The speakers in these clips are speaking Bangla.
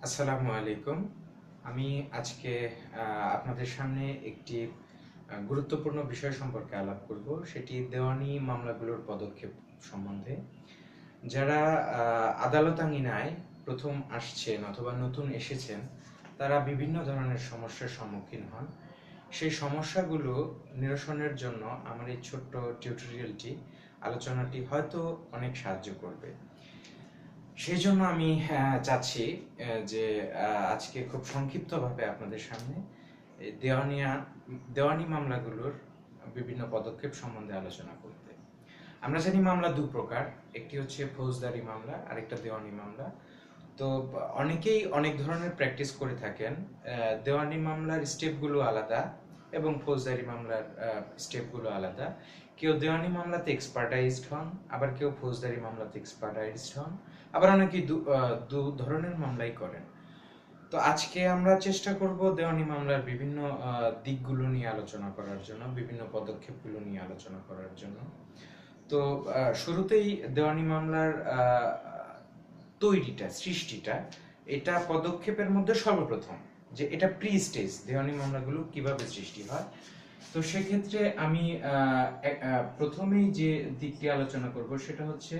আসসালামু আলাইকুম। আমি আজকে আপনাদের সামনে একটি গুরুত্বপূর্ণ বিষয় সম্পর্কে আলাপ করব। সেটি দেওয়ানি মামলাগুলোর পদক্ষেপ সম্বন্ধে। যারা আদালত আঙিনায় প্রথম আসছেন অথবা নতুন এসেছেন, তারা বিভিন্ন ধরনের সমস্যার সম্মুখীন হন। সেই সমস্যাগুলো নিরসনের জন্য আমার এই ছোট্ট টিউটোরিয়ালটি, আলোচনাটি হয়তো অনেক সাহায্য করবে। সেই জন্য আমি চাচ্ছি যে আজকে খুব সংক্ষিপ্তভাবে আপনাদের সামনে এই দেওয়ানি মামলাগুলোর বিভিন্ন পদক্ষেপ সম্বন্ধে আলোচনা করতে। আমরা জানি মামলা দু প্রকার, একটি হচ্ছে ফৌজদারি মামলা, আরেকটা দেওয়ানি মামলা। তো অনেকেই অনেক ধরনের প্র্যাকটিস করে থাকেন। দেওয়ানি মামলার স্টেপগুলো আলাদা এবং ফৌজদারি মামলার স্টেপগুলো আলাদা। কেউ দেওয়ানি মামলাতে এক্সপার্টাইজড হন, আবার কেউ ফৌজদারি মামলাতে এক্সপার্টাইজড হন, আবার অনেকেই দু ধরনের মামলাই করেন। তো আজকে আমরা চেষ্টা করব দেওয়ানি মামলার বিভিন্ন দিকগুলো নিয়ে আলোচনা করার জন্য, বিভিন্ন পদক্ষেপগুলো নিয়ে আলোচনা করার জন্য। তো শুরুতেই দেওয়ানি মামলার তৈরিটা, সৃষ্টিটা, এটা পদক্ষেপের মধ্যে সর্বপ্রথম যে এটা প্রি স্টেজ, দেওয়ানি মামলাগুলো কিভাবে সৃষ্টি হয়। তো সেক্ষেত্রে আমি প্রথমেই যে দিকটি আলোচনা করব সেটা হচ্ছে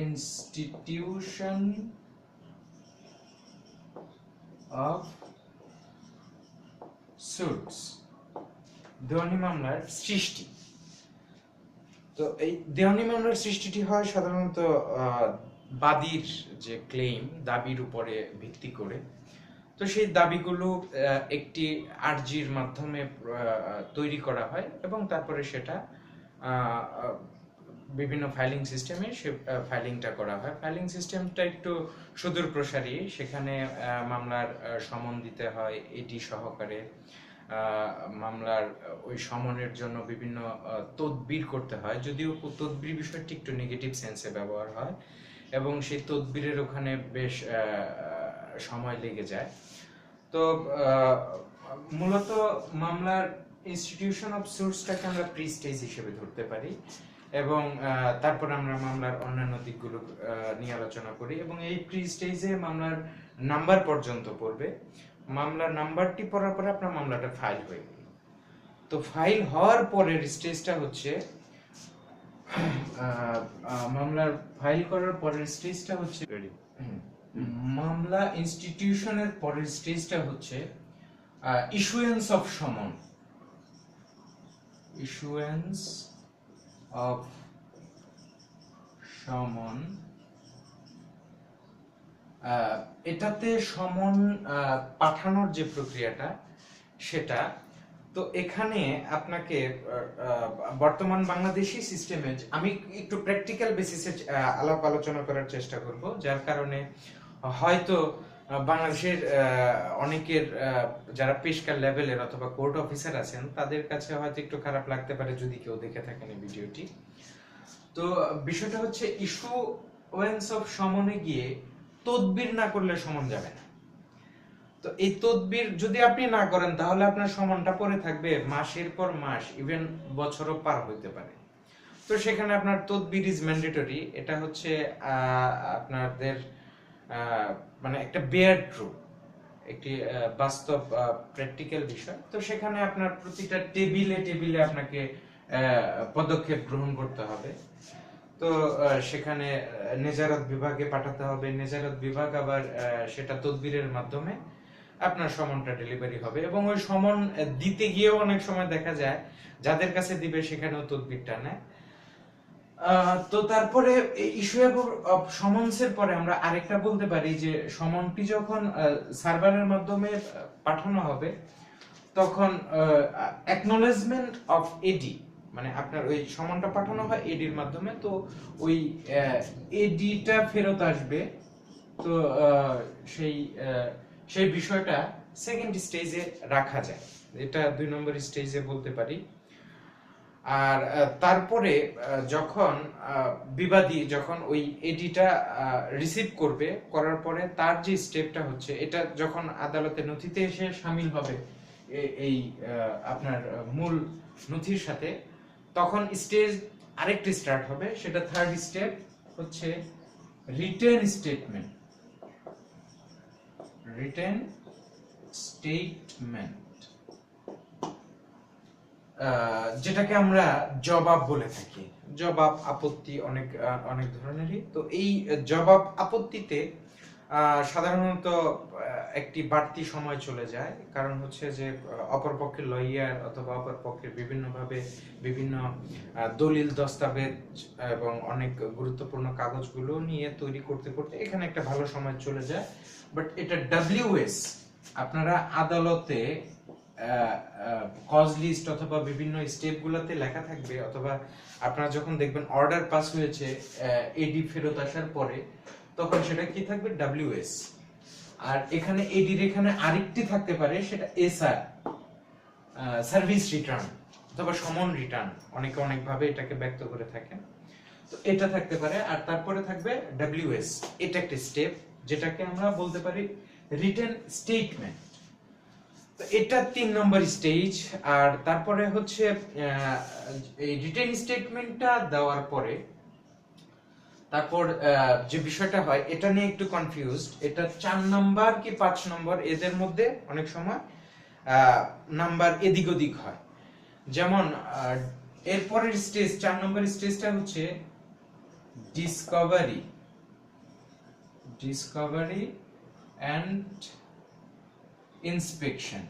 ইনস্টিটিউশন অফ সুটস, দেওয়ানি মামলার সৃষ্টি। তো এই দেওয়ানি মামলার সৃষ্টিটি হয় সাধারণত বাদীর যে ক্লেম, দাবির উপরে ভিত্তি করে। তো সেই দাবিগুলো একটি আর্জির মাধ্যমে তৈরি করা হয় এবং তারপরে সেটা বিভিন্ন ফাইলিং সিস্টেমে সে ফাইলিংটা করা হয়। ফাইলিং সিস্টেমটা একটু সুদূর প্রসারী। সেখানে মামলার সমন দিতে হয় এডি সহকারে। মামলার ওই সমনের জন্য বিভিন্ন তদবির করতে হয়, যদিও তদবির বিষয়টি একটু নেগেটিভ সেন্সে ব্যবহার হয় এবং সেই তদবিরের ওখানে বেশ সময় লেগে যায়। তো মূলত মামলার ইনস্টিটিউশন অফ সুটসটাকে আমরা প্রি স্টেজ হিসেবে ধরতে পারি এবং তারপর আমরা মামলার অন্যান্য দিকগুলো নিয়ে আলোচনা করি এবং এই প্রি স্টেজে মামলার নাম্বার পর্যন্ত পড়বে। মামলার নাম্বারটি পড়ার পরে আপনার মামলাটা ফাইল হয়ে গেল। তো ফাইল হওয়ার পরের স্টেজটা হচ্ছে মামলার ফাইল করার পরের স্টেজটা হচ্ছে মামলা ইনস্টিটিউশনের পরের স্টেজটা হচ্ছে ইস্যুয়েন্স অফ সমন। ইস্যুয়েন্স অফ সমন, এটাতে সমন পাঠানোর যে প্রক্রিয়াটা সেটা। তো এখানে আপনাকে বর্তমান বাংলাদেশি সিস্টেমে আমি একটু প্র্যাকটিক্যাল বেসিসে আলাপ আলোচনা করার চেষ্টা করব, যার কারণে হয়তো বাংলাদেশের অনেকের যারা পেশকার লেভেলের অথবা কোর্ট অফিসার আছেন তাদের কাছে হয়তো একটু খারাপ লাগতে পারে যদি কেউ দেখে থাকেন এই ভিডিওটি। তো বিষয়টা হচ্ছে ইস্যুয়েন্স অফ সমনে গিয়ে তদবির না করলে সমন যাবে না। তো এই তদবির যদি আপনি না করেন তাহলে আপনার সমনটা পড়ে থাকবে মাসের পর মাস, ইভেন বছরও পার হইতে পারে। তো সেখানে আপনার তদবির ইজ ম্যান্ডেটরি। এটা হচ্ছে আপনাদের মানে একটা বেয়ার ট্রু, একটি বাস্তব প্র্যাকটিক্যাল বিষয়। তো সেখানে আপনার প্রতিটা টেবিলে টেবিলে আপনাকে পদক্ষেপ গ্রহণ করতে হবে। তো সেখানে নেজারত বিভাগে পাঠাতে হবে, নেজারত বিভাগ আবার সেটা তদবিরের মাধ্যমে আপনার সমনটা ডেলিভারি হবে এবং ওই সমন দিতে গিয়েও অনেক সময় দেখা যায় যাদের কাছে দিবে সেখানেও তদবিরটা নেয়। তো তারপরে ইস্যু অফ সমন্সের পরে আমরা আরেকটা বলতে পারি যে সমনটি যখন সার্ভারের মাধ্যমে পাঠানো হবে তখন অ্যাকনোলেজমেন্ট অফ এডি, মানে আপনার ওই সমনটা পাঠানো হয় এডির মাধ্যমে, তো ওই এডিটা ফেরত আসবে। তো সেই সেই বিষয়টা সেকেন্ড স্টেজে রাখা যায়, এটা 2 নম্বর স্টেজে বলতে পারি। আর তারপরে যখন বিবাদী যখন ওই এডিটা রিসিভ করবে, করার পরে তার যে স্টেপটা হচ্ছে, এটা যখন আদালতে নথিতে এসে শামিল হবে এই আপনার মূল নথির সাথে, তখন স্টেজ আরেকটি স্টার্ট হবে। সেটা থার্ড স্টেপ হচ্ছে রিটেন স্টেটমেন্ট। রিটেন স্টেটমেন্ট, যেটাকে আমরা জবাব বলে থাকি। জবাব আপত্তি অনেক অনেক ধরনেরই। তো এই জবাব আপত্তিতে সাধারণত একটি বাড়তি সময় চলে যায়, কারণ হচ্ছে যে অপরপক্ষের লয়ার অথবা অপরপক্ষের বিভিন্নভাবে বিভিন্ন দলিল দস্তাবেজ এবং অনেক গুরুত্বপূর্ণ কাগজগুলো নিয়ে তৈরি করতে করতে এখানে একটা ভালো সময় চলে যায়। বাট এটা ডব্লিউএস আপনারা আদালতে কজ লিস্ট অথবা বিভিন্ন স্টেপগুলোতে লেখা থাকবে, অথবা আপনারা যখন দেখবেন অর্ডার পাস হয়েছে এডি ফেরত আসার পরে, তখন সেটা কি থাকবে? ডব্লিউএস। আর এখানে এডির এখানে আরেকটি থাকতে পারে, সেটা এসআর, সার্ভিস রিটার্ন অথবা সমন রিটার্ন, অনেকে অনেক ভাবে এটাকে ব্যক্ত করে থাকেন। তো এটা থাকতে পারে। আর তারপরে থাকবে ডব্লিউএস, এটা একটা স্টেপ যেটাকে আমরা বলতে পারি রিটেন স্টেটমেন্ট। তো এটা 3 নম্বর স্টেজ। আর তারপরে হচ্ছে এই রিটেন স্টেটমেন্টটা দেওয়ার পরে তারপর যে বিষয়টা হয়, এটা নিয়ে একটু কনফিউজড। এটা 4 নাম্বার কি 5 নম্বর, এদের মধ্যে অনেক সময় নাম্বার এদিক ওদিক হয়। যেমন এরপরের স্টেজ 4 নম্বর স্টেজটা হচ্ছে ডিসকভারি এন্ড ইন্সপেকশন।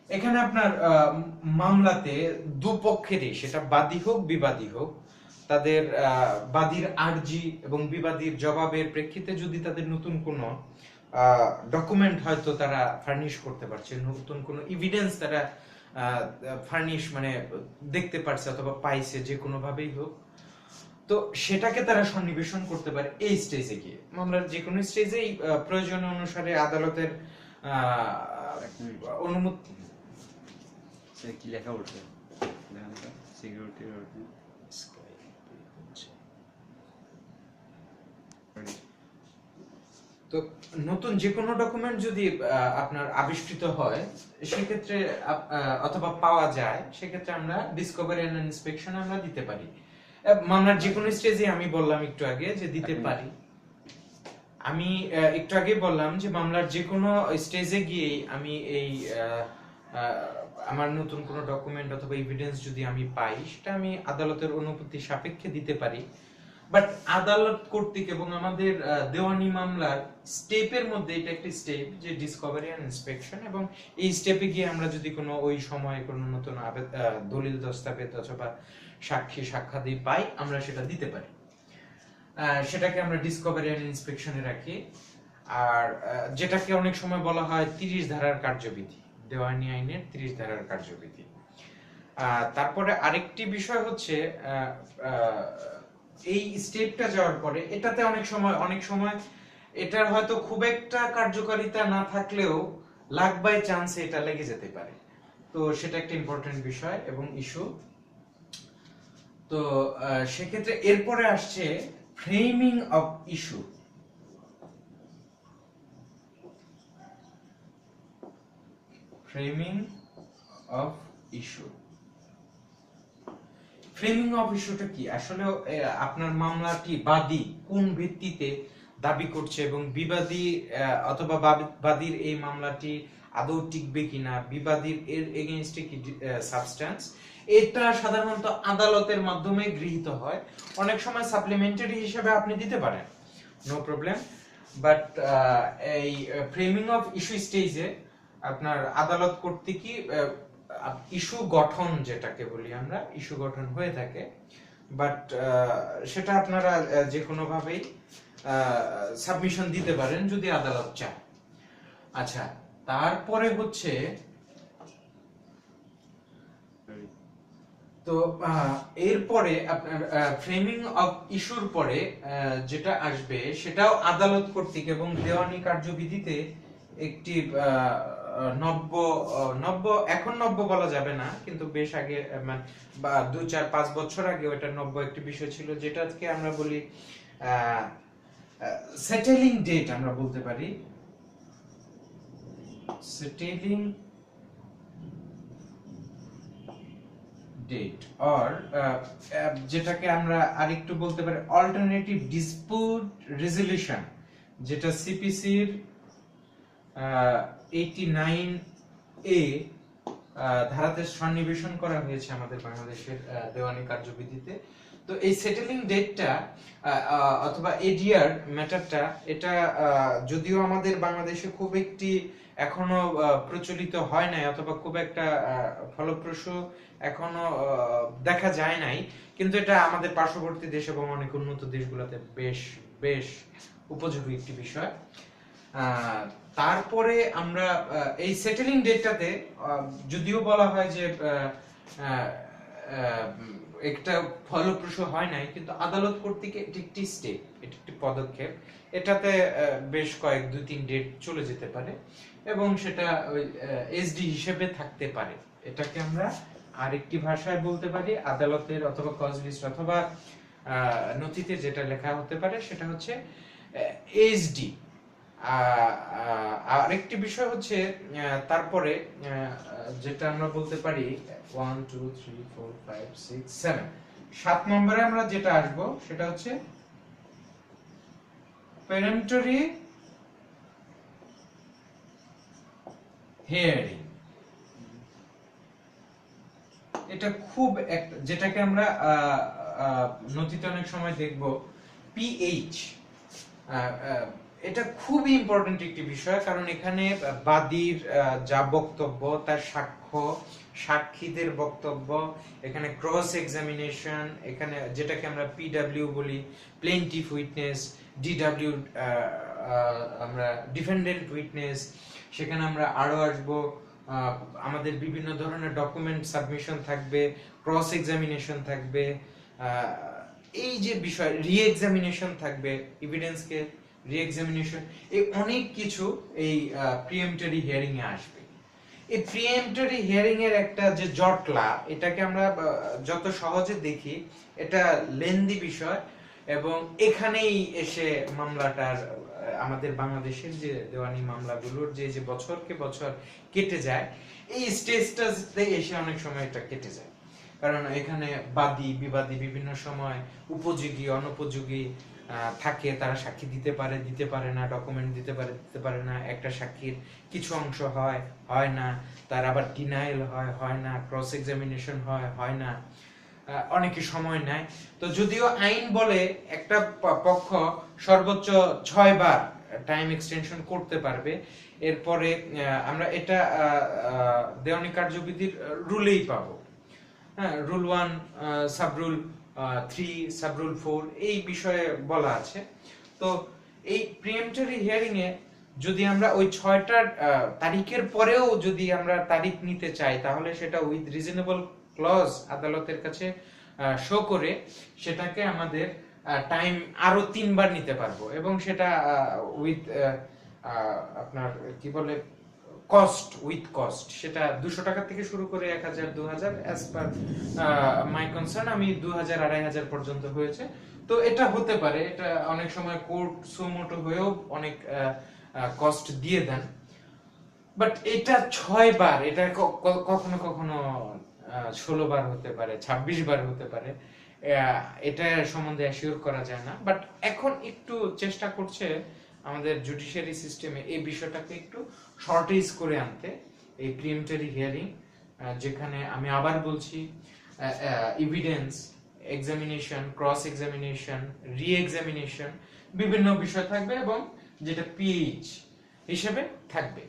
এখানে আপনার মামলাতে দুপক্ষেরই, সেটা বাদী হোক বিবাদী হোক, তাদের বাদীর আর্জি এবং বিবাদীর জবাবের প্রেক্ষিতে যদি তাদের নতুন কোনো ডকুমেন্ট হয়তো তারা ফার্নিশ করতে পারছে, নতুন কোনো এভিডেন্স তারা ফার্নিশ মানে দেখতে পারছে অথবা পাইছে, যে কোনো ভাবেই হোক, তো সেটাকে তারা সন্নিবেশন করতে পারে এই স্টেজে গিয়ে। মামলার যে কোনো স্টেজেই প্রয়োজন অনুসারে আদালতের অনুমতি। কি লেখা উঠবে সিকিউরিটি তো নতুন যে কোনো ডকুমেন্ট যদি আপনার আবিষ্কৃত হয় সেক্ষেত্রে অথবা পাওয়া যায়, সেক্ষেত্রে আমরা ডিসকভারি এন্ড ইন্সপেকশন আমরা দিতে পারি। মামলার যে কোনো স্টেজে আমি বললাম একটু আগে যে দিতে পারি। আমি একটু আগে বললাম যে মামলার যে কোনো স্টেজে গিয়ে আমি এই আমার নতুন কোনো ডকুমেন্ট অথবা এভিডেন্স যদি আমি পাই, সেটা আমি আদালতের অনুমতি সাপেক্ষে দিতে পারি। বাট আদালত কর্তৃক এবং আমাদের দেওয়ানি মামলার স্টেপের মধ্যে এটা একটি স্টেপ যে ডিসকভারি এন্ড ইন্সপেকশন, এবং এই স্টেপে গিয়ে আমরা যদি কোনো ওই সময়ে কোনো নতুন দলিল দস্তাবেজ অথবা সাক্ষী সাক্ষ্যাদি পাই, আমরা সেটা দিতে পারি। সেটাকে আমরা ডিসকভারি এন্ড ইন্সপেকশনে রাখি। আর যেটাকে অনেক সময় বলা হয় 30 ধারার কার্যবিধি, দেওয়ানি আইনের 30 ধারার কার্যবিধি। তারপরে আরেকটি বিষয় হচ্ছে এই স্টেপটা যাওয়ার পরে এটাতে অনেক সময় এটার হয়তো খুব একটা কার্যকারিতা না থাকলেও লাখ বাই চান্সে এটা লেগে যেতে পারে। তো সেটা একটা ইম্পর্টেন্ট বিষয় এবং ইস্যু। তো সেক্ষেত্রে এরপরে আসছে framing of issue. Framing of issue কি? আসলে আপনার মামলাটি বাদী কোন ভিত্তিতে দাবি করছে এবং বিবাদী অথবা বাদীর এই মামলাটি আদৌ টিকবে কিনা, বিবাদীর এর এগেইনস্টে কি সাবস্ট্যান্স, এটা সাধারণত আদালতের মাধ্যমে গৃহীত হয়। অনেক সময় সাপ্লিমেন্টারি হিসেবে আপনি দিতে পারেন, নো প্রবলেম। বাট এই ফ্রেমিং অফ ইস্যু স্টেজে আপনার আদালত কর্তৃক ইস্যু গঠন, যেটাকে বলি আমরা, ইস্যু গঠন হয়ে থাকে। বাট সেটা আপনারা যে কোনো ভাবেই সাবমিশন দিতে পারেন যদি আদালত চায়। আচ্ছা, তারপরে হচ্ছে তো এরপরে আপনার ফ্রেমিং অফ ইস্যুর পরে যেটা আসবে সেটাও আদালত কর্তৃক এবং দেওয়ানি কার্যবিধিতে একটি এখন নব্য বলা যাবে না, কিন্তু বেশ আগে মানে 2-4-5 বছর আগে ওটা নব্য একটি বিষয় ছিল, যেটাকে আমরা বলি সেটেলিং ডেট। আমরা বলতে পারি সেটেলিং ডেট অর যেটাকে আমরা আরেকটু বলতে পারি অল্টারনেটিভ ডিসপিউট রেজলিউশন, যেটা সিপিসির 89A ধারাতে সন্নিবেশন করা হয়েছে আমাদের বাংলাদেশের দেওয়ানি কার্যবিধিতে। তো এই সেটেলিং ডেটটা অথবা এডিআর ম্যাটারটা, এটা যদিও আমাদের বাংলাদেশে খুব একটি এখনো প্রচলিত হয় নাই অথবা খুব একটা ফলপ্রসূ এখনো দেখা যায় নাই, কিন্তু এটা আমাদের পার্শ্ববর্তী দেশ এবং অনেক উন্নত দেশগুলোতে বেশ বেশ উপযোগী একটি বিষয়। তারপরে আমরা এই সেটেলিং ডেটটাতে যদিও বলা হয় যে একটা ফলপ্রসূ হয় নাই, কিন্তু আদালত কর্তৃক এটি একটি স্টেপ, এটি একটি পদক্ষেপ। এটাতে বেশ কয়েক 2-3 ডেট চলে যেতে পারে এবং সেটা এসডি হিসেবে থাকতে পারে। এটাকে আমরা আরেকটি ভাষায় বলতে পারি আদালতের অথবা কজ লিস্ট অথবা নথিতে যেটা লেখা হতে পারে সেটা হচ্ছে এসডি। আরেকটি বিষয় হচ্ছে তারপরে যেটা আমরা বলতে পারি 1 2 3 4 5 6 7 7 নম্বরে আমরা যেটা আসব সেটা হচ্ছে পেরেন্টরি হিয়ারিং। এটা খুব যেটাকে আমরা নথিতে অনেক সময় দেখব পিএইচ। এটা খুবই ইম্পর্টেন্ট একটি বিষয়, কারণ এখানে বাদীর যা বক্তব্য, তার সাক্ষ্য, সাক্ষীদের বক্তব্য, এখানে ক্রস এক্সামিনেশন, এখানে যেটাকে আমরা পিডব্লিউ বলি, প্লেন্টিফ উইটনেস, ডিডব্লিউ আমরা ডিফেন্ডেন্ট উইটনেস, সেখানে আমরা আরো আসবো আমাদের বিভিন্ন ধরনের ডকুমেন্ট সাবমিশন থাকবে, ক্রস এক্সামিনেশন থাকবে, এই যে বিষয় রি এক্সামিনেশন থাকবে, এভিডেন্সকে রি এক্সামিনেশন, এই অনেক কিছু এই প্রিএম্পটরি হিয়ারিং এ আসবে। এই প্রিএম্পটরি হিয়ারিং এর একটা যে জটলা, এটাকে আমরা যত সহজে দেখি এটা লেন্দি বিষয়, এবং এখানেই এসে মামলাটার আমাদের বাংলাদেশের যে দেওয়ানি মামলাগুলোর যে বছরকে বছর কেটে যায়, এই স্টেজটাতে এসে অনেক সময় এটা কেটে যায়। কারণ এখানে বাদী বিবাদী বিভিন্ন সময় উপযোগী অনুপযোগী থাকে, তারা সাক্ষী দিতে পারে না, ডকুমেন্ট দিতে পারে না, একটা সাক্ষীর কিছু অংশ হয় না, তার আবার ডিনাইল হয় না, ক্রস এক্সামিনেশন হয় না, অনেকে সময় নেয়। তো যদিও আইন বলে একটা পক্ষ সর্বোচ্চ 6 বার টাইম এক্সটেনশন করতে পারবে, এরপরে আমরা এটা দেওয়ানি কার্যবিধির রুলেই পাবো। হ্যাঁ, রুল 1 সাবরুল 3 সাবরুল 4 এই বিষয়ে বলা আছে। তো এই প্রিএম্পটরি হিয়ারিং এ যদি আমরা ওই 6টা তারিখের পরেও যদি আমরা তারিখ নিতে চাই, তাহলে সেটা উইথ রিজনেবল ক্লজ আদালতের কাছে শো করে সেটাকে আমাদের টাইম আরো 3 বার নিতে পারবো, এবং সেটা উইথ আপনার কি বলে উইথ কস্ট, সেটা 200 টাকা থেকে শুরু করে 1000 2000 অ্যাজ পার মাই কনসার্ন, আমি 2000 2500 পর্যন্ত হয়েছে। তো এটা হতে পারে, এটা অনেক সময় কোর্ট সুমোটো হয়েও অনেক কস্ট দিয়ে দেন, বাট এটা 6 বার, এটা কখনো কখনো 16 বার হতে পারে, 26 বার হতে পারে, এটা সম্বন্ধে অ্যাসিওর করা যায় না। বাট এখন একটু চেষ্টা করছে আমাদের জুডিশিয়ারি সিস্টেমে এই বিষয়টাকে একটু শর্টেজ করে আনতে, এই প্রিএম্পটরি হিয়ারিং, যেখানে আমি আবার বলছি এভিডেন্স এক্সামিনেশন, ক্রস এক্সামিনেশন, রি এক্সামিনেশন বিভিন্ন বিষয় থাকবে, এবং যেটা পিএইচ হিসেবে থাকবে।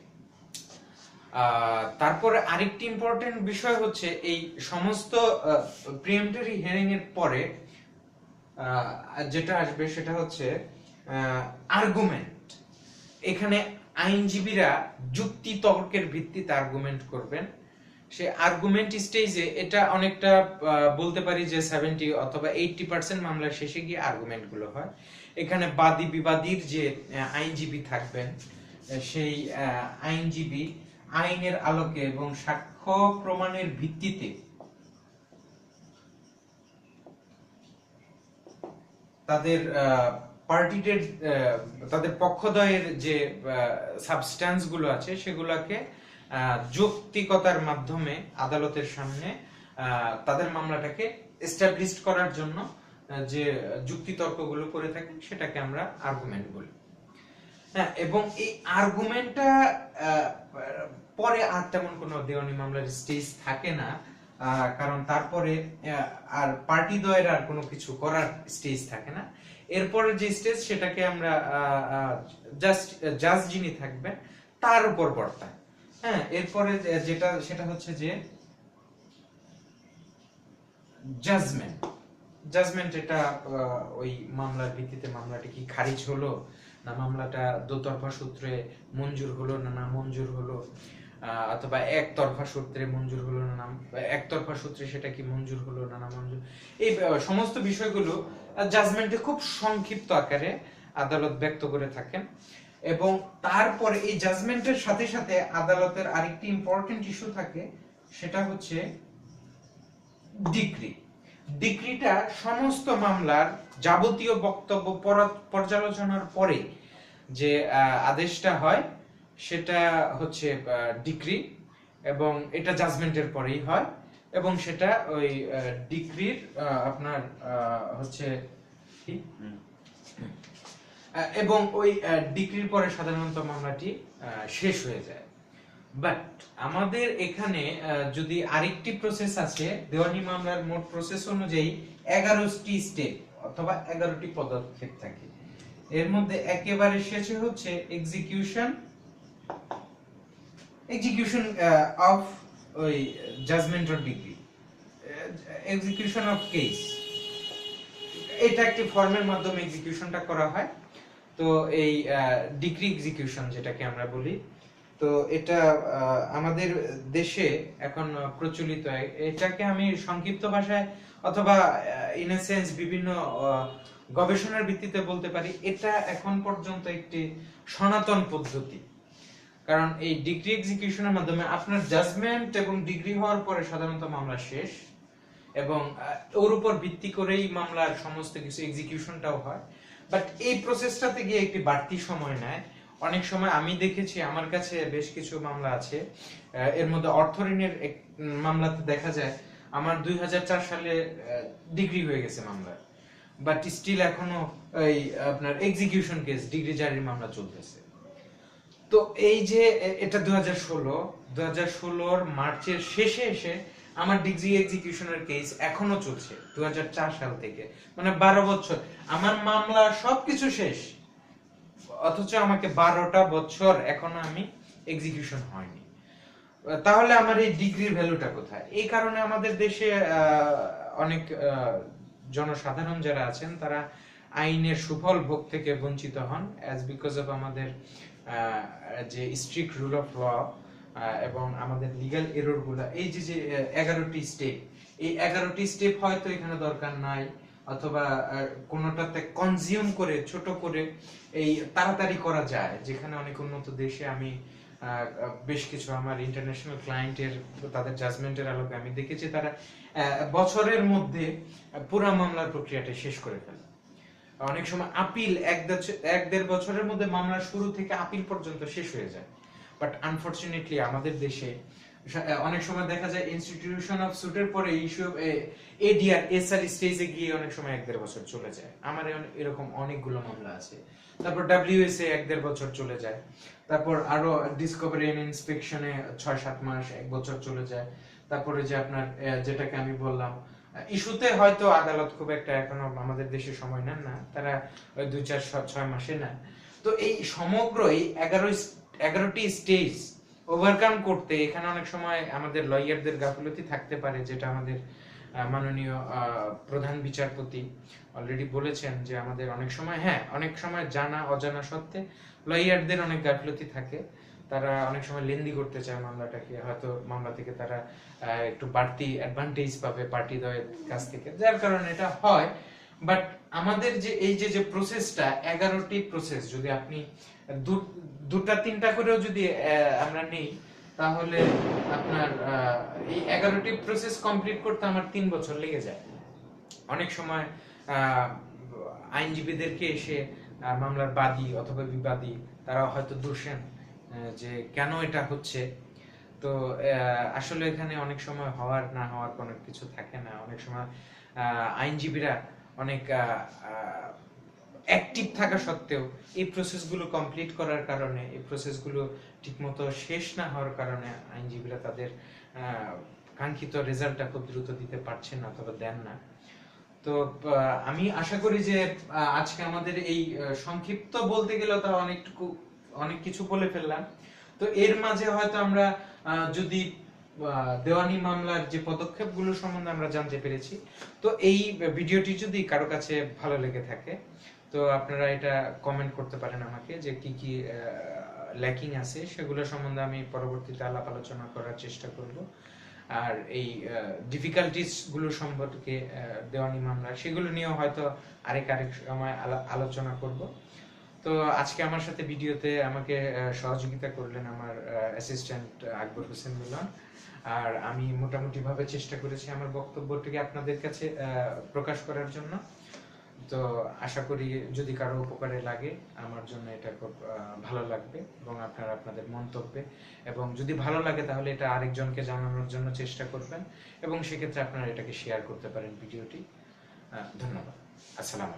তারপরে আরেকটি ইম্পর্টেন্ট বিষয় হচ্ছে এই সমস্ত প্রিএম্পটরি হিয়ারিং এর পরে যেটা আসবে সেটা হচ্ছে আর্গুমেন্ট। এখানে আইনজীবীরা যুক্তি তর্কের ভিত্তিতে আর্গুমেন্ট করবেন। সে আর্গুমেন্ট স্টেজে এটা অনেকটা বলতে পারি যে 70 অথবা 80% মামলার শেষে গিয়ে আর্গুমেন্ট গুলো হয়। এখানে বাদী বিবাদীর যে আইনজীবী থাকবেন, সেই আইনজীবী আইনের আলোকে এবং সাক্ষ্য প্রমাণের ভিত্তিতে তাদের পার্টিদের তাদের পক্ষদ্বয়ের যে সাবস্ট্যান্স গুলো আছে সেগুলোকে যৌক্তিকতার মাধ্যমে আদালতের সামনে তাদের মামলাটাকে এস্টাবলিশ করার জন্য যে যুক্তিতর্কগুলো করে থাকেন সেটাকে আমরা আর্গুমেন্ট বলি। হ্যাঁ, এবং এই আর্গুমেন্টটা পরে আর তেমন কোনো দেওয়ানি মামলার স্টেজ থাকে না, কারণ তারপরে আর পার্টি দ্বয়ের আর কোনো কিছু করার স্টেজ থাকে না। এরপরে যে স্টেজ সেটাকে আমরা জাস্ট জাজ যিনি থাকবেন তার উপর বর্তায়। হ্যাঁ, এরপরে যেটা সেটা হচ্ছে যে জাজমেন্ট। জাজমেন্ট এটা ওই মামলার ভিত্তিতে মামলাটি কি খারিজ হলো, না মামলাটা দোতরফা সূত্রে মঞ্জুর হলো না মঞ্জুর হলো, অথবা একতরফা সূত্রে মঞ্জুর হলো না একতরফা সূত্রে সেটা কি মঞ্জুর হলো না মঞ্জুর, এই সমস্ত বিষয়গুলো জাজমেন্টে খুব সংক্ষিপ্ত আকারে আদালত ব্যক্ত করে থাকেন। এবং তারপরে এই জাজমেন্টের সাথে সাথে আদালতের আরেকটি ইম্পর্টেন্ট ইস্যু থাকে, সেটা হচ্ছে ডিক্রি। ডিক্রিটা সমস্ত মামলার যাবতীয় বক্তব্য পর্যালোচনার পরে যে আদেশটা হয় সেটা হচ্ছে ডিক্রি, এবং এটা জাজমেন্টের পরেই হয়, এবং সেটা ওই ডিক্রির আপনার হচ্ছে এবং ওই ডিক্রির পরে সাধারণত মামলাটি শেষ হয়ে যায়। বাট আমাদের এখানে যদি আরেকটি প্রসেস আছে, দেওয়ানি মামলার মোট প্রসেস অনুযায়ী 11টি স্টেপ অথবা 11টি পদক্ষেপ থাকে। এর মধ্যে একেবারে শেষে হচ্ছে এক্সিকিউশন অফ ওই judgement or decree, execution of case. এটা একটি ফর্মের মাধ্যমে এক্সিকিউশনটা করা হয়। তো এই ডিক্রি এক্সিকিউশন যেটাকে আমরা বলি, তো এটা আমাদের দেশে এখন প্রচলিত। এটাকে আমি সংক্ষিপ্ত ভাষায় অথবা ইন এ সেন্স বিভিন্ন গবেষণার ভিত্তিতে বলতে পারি, এটা এখন পর্যন্ত একটি সনাতন পদ্ধতি। কারণ এই ডিগ্রি এক্সিকিউশনের মাধ্যমে আপনার জাজমেন্ট এবং ডিগ্রি হওয়ার পরে সাধারণত মামলা শেষ, এবং ওর উপর ভিত্তি করেই মামলার সমস্ত কিছু এক্সিকিউশনটাও হয়। বাট এই প্রসেসটাতে গিয়ে একটি বাড়তি সময় নেয়। অনেক সময় আমি দেখেছি, আমার কাছে বেশ কিছু মামলা আছে, এর মধ্যে অর্থঋণের মামলাতে দেখা যায় আমার 2004 সালে ডিগ্রি হয়ে গেছে মামলার, বাট স্টিল এখনো এই আপনার এক্সিকিউশন কেস ডিগ্রি জারির মামলা চলতেছে। তো এই যে এটা 2016 মার্চের শেষে এসে আমার ডিগ্রি এক্সিকিউশনের কেস এখনো চলছে 2004 সাল থেকে, মানে 12 বছর আমার মামলা সবকিছু শেষ, অথচ আমাকে 12টা বছর এখনো আমি এক্সিকিউশন হয়নি। তাহলে আমার এই ডিগ্রির ভ্যালুটা কোথায়? এই কারণে আমাদের দেশে অনেক জনসাধারণ যারা আছেন তারা আইনের সুফল ভোগ থেকে বঞ্চিত হন, অ্যাজ বিকজ অফ আমাদের যে স্ট্রিক্ট রুল অফ ল এবং আমাদের লিগ্যাল এরর গুলা। এই যে 11টি স্টেপ, এই 11টি স্টেপ হয়তো এখানে দরকার নাই, অথবা কোনোটাতে কনজিউম করে ছোট করে এই তাড়াতাড়ি করা যায়। যেখানে অনেক উন্নত দেশে আমি বেশ কিছু আমার ইন্টারন্যাশনাল ক্লায়েন্টের তাদের জাজমেন্টের আলোকে আমি দেখেছি তারা বছরের মধ্যে পুরো মামলার প্রক্রিয়াটা শেষ করে ফেলে। অনেক সময় আপিল 1-1.5 বছরের মধ্যে মামলা শুরু থেকে আপিল পর্যন্ত শেষ হয়ে যায়। বাট আনফরচুনেটলি আমাদের দেশে অনেক সময় দেখা যায় ইনস্টিটিউশন অফ সুটের পরে ইস্যু এডিআর এসআর স্টেজে গিয়ে অনেক সময় 1-1.5 বছর চলে যায়। আমার এরকম অনেকগুলো মামলা আছে। তারপর ডব্লিউএসএ 1-1.5 বছর চলে যায়। তারপর আরো ডিসকভারি এন্ড ইন্সপেকশনে 6-7 মাস 1 বছর চলে যায়। তারপরে যে আপনার যেটাকে আমি বললাম ইস্যুতে হয়তো আদালত খুব একটা এখনো আমাদের দেশে সময় নেন না, তারা ওই 2-4-6 মাসে নেন। তো এই সমগ্র এই 11টি স্টেজ ওভারকাম করতে এখানে অনেক সময় আমাদের লয়ারদের গাফিলতি থাকতে পারে, যেটা আমাদের মাননীয় প্রধান বিচারপতি অলরেডি বলেছেন যে আমাদের অনেক সময় জানা অজানা সত্ত্বে লয়ারদের অনেক গাফিলতি থাকে। তারা অনেক সময় লেন্দি করতে চায় মামলাটাকে, হয়তো মামলা থেকে তারা একটু বাড়তি অ্যাডভান্টেজ পাবে পার্টিদ্বয়ের কাছ থেকে, যার কারণে এটা হয়। বাট আমাদের যে এই যে প্রসেসটা 11টি প্রসেস, যদি আপনি 2-3টা করেও যদি আমরা নেই, তাহলে আপনার এই 11টি প্রসেস কমপ্লিট করতে আমার 3 বছর লেগে যায়। অনেক সময় আইনজীবীদেরকে এসে মামলার বাদী অথবা বিবাদী তারা হয়তো দোষেন যে কেন এটা হচ্ছে। তো আসলে এখানে অনেক সময় হওয়ার না হওয়ার কোনো কিছু থাকে না, অনেক সময় আইনজীবীরা অনেক অ্যাক্টিভ থাকা সত্ত্বেও এই প্রসেসগুলো কমপ্লিট করার কারণে, এই প্রসেসগুলো ঠিকমতো শেষ না হওয়ার কারণে আইনজীবীরা তাদের কাঙ্ক্ষিত রেজাল্টটা খুব দ্রুত দিতে পারছেন না অথবা দেন না। তো আমি আশা করি যে আজকে আমাদের এই সংক্ষিপ্ত বলতে গেলে তো অনেক কিছু বলে ফেললাম। তো এর মাঝে হয়তো আমরা যদি দেওয়ানি মামলার যে পদক্ষেপগুলো সম্বন্ধে আমরা জানতে পেরেছি, তো এই ভিডিওটি যদি কারো কাছে ভালো লেগে থাকে তো আপনারা এটা কমেন্ট করতে পারেন আমাকে যে কি কি ল্যাকিং আছে, সেগুলো সম্বন্ধে আমি পরবর্তীতে আলাপ আলোচনা করার চেষ্টা করব। আর এই ডিফিকাল্টিস গুলো সম্পর্কে দেওয়ানি মামলা সেগুলো নিয়েও হয়তো আরেক সময় আলোচনা করব। তো আজকে আমার সাথে ভিডিওতে আমাকে সহযোগিতা করলেন আমার অ্যাসিস্ট্যান্ট আকবর হোসেন মিলন। আর আমি মোটামুটি ভাবে চেষ্টা করেছি আমার বক্তব্যটিকে আপনাদের কাছে প্রকাশ করার জন্য। তো আশা করি যদি কারো উপকারে লাগে আমার জন্য এটা খুব ভালো লাগবে, এবং আপনারা আপনাদের মন্তব্যে, এবং যদি ভালো লাগে তাহলে এটা আরেকজনকে জানানোর জন্য চেষ্টা করবেন, এবং সেক্ষেত্রে আপনারা এটাকে শেয়ার করতে পারেন ভিডিওটি। ধন্যবাদ। আসসালামু আলাইকুম।